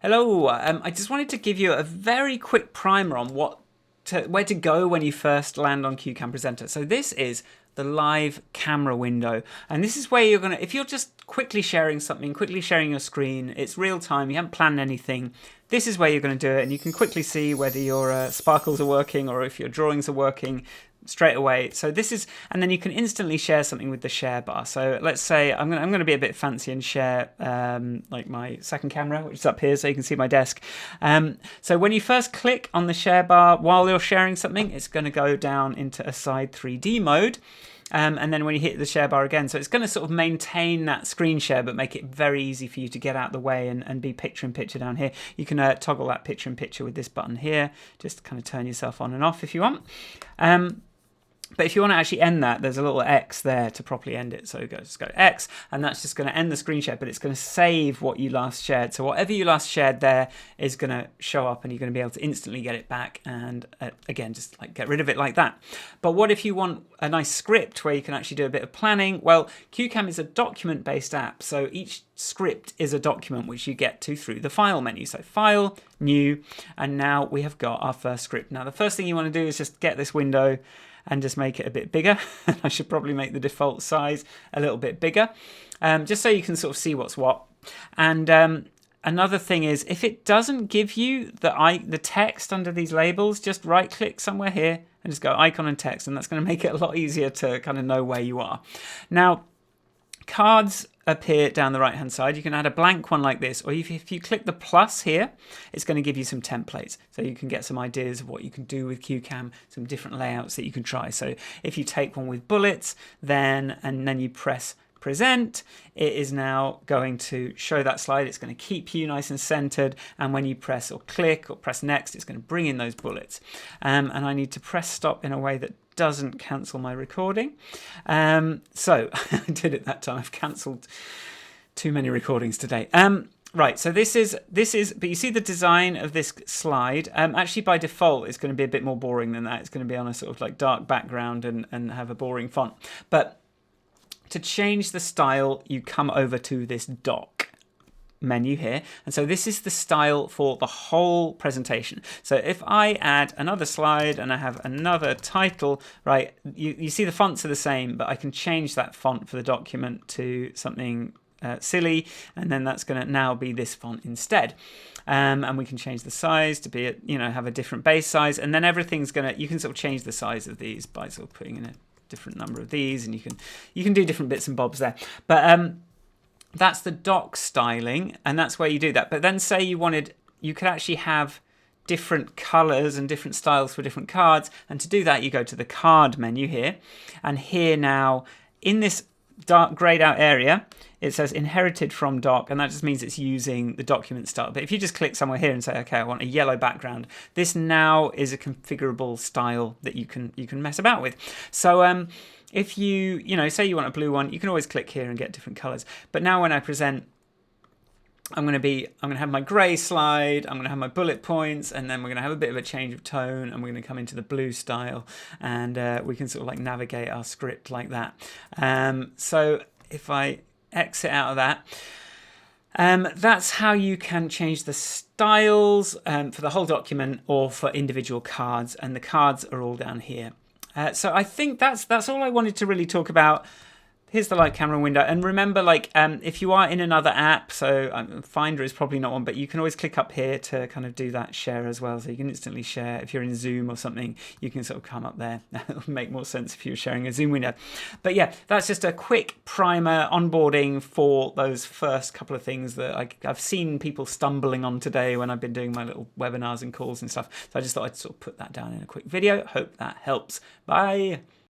Hello, I just wanted to give you a very quick primer on where to go when you first land on CueCam Presenter. So this is the live camera window, and this is where you're gonna, if you're just quickly sharing something, quickly sharing your screen, it's real time, you haven't planned anything, this is where you're going to do it, and you can quickly see whether your sparkles are working or if your drawings are working straight away. So this is, and then you can instantly share something with the share bar. So let's say I'm going to be a bit fancy and share like my second camera, which is up here, so you can see my desk. So when you first click on the share bar while you're sharing something, it's going to go down into a side 3D mode. And then when you hit the share bar again, so it's going to sort of maintain that screen share, but make it very easy for you to get out of the way and be picture in picture down here. You can toggle that picture in picture with this button here, just kind of turn yourself on and off if you want. But if you want to actually end that, there's a little X there to properly end it. So just go X, and that's just going to end the screen share, but it's going to save what you last shared. So whatever you last shared there is going to show up, and you're going to be able to instantly get it back. And again, just like get rid of it like that. But what if you want a nice script where you can actually do a bit of planning? Well, CueCam is a document-based app. So each script is a document which you get to through the file menu. So file, new, and now we have got our first script. Now the first thing you want to do is just get this window and just make it a bit bigger. I should probably make the default size a little bit bigger, just so you can sort of see what's what. And another thing is, if it doesn't give you the text under these labels, just right click somewhere here and just go icon and text, and that's going to make it a lot easier to kind of know where you are. Now, cards appear down the right hand side. You can add a blank one like this, or if you click the plus here, it's going to give you some templates, so you can get some ideas of what you can do with CueCam, some different layouts that you can try. So if you take one with bullets, and then you press present, it is now going to show that slide. It's going to keep you nice and centered, and when you press or click or press next, it's going to bring in those bullets. And I need to press stop in a way that doesn't cancel my recording. So I did it that time. I've cancelled too many recordings today. Right, so this is, but you see the design of this slide. Actually, by default, it's going to be a bit more boring than that. It's going to be on a sort of like dark background and have a boring font. But to change the style, you come over to this dock menu here, and so this is the style for the whole presentation. So if I add another slide and I have another title, right, you see the fonts are the same, but I can change that font for the document to something silly, and then that's going to now be this font instead. And we can change the size to be, have a different base size, and then everything's you can sort of change the size of these by sort of putting in a different number of these, and you can do different bits and bobs there. But that's the dock styling, and that's where you do that. But then say you could actually have different colors and different styles for different cards, and to do that you go to the card menu here, and here now in this dark grayed out area it says inherited from doc, and that just means it's using the document style. But if you just click somewhere here and say, okay, I want a yellow background, this now is a configurable style that you can mess about with. So if you say you want a blue one, you can always click here and get different colors. But now when I present, I'm going to have my grey slide, I'm going to have my bullet points, and then we're going to have a bit of a change of tone, and we're going to come into the blue style, and we can sort of like navigate our script like that. So if I exit out of that, that's how you can change the styles for the whole document or for individual cards, and the cards are all down here. So I think that's all I wanted to really talk about. Here's the live camera window, and remember, if you are in another app, so Finder is probably not one, but you can always click up here to kind of do that share as well, so you can instantly share. If you're in Zoom or something, you can sort of come up there. It'll make more sense if you're sharing a Zoom window. But yeah, that's just a quick primer onboarding for those first couple of things that I've seen people stumbling on today when I've been doing my little webinars and calls and stuff. So I just thought I'd sort of put that down in a quick video. Hope that helps. Bye.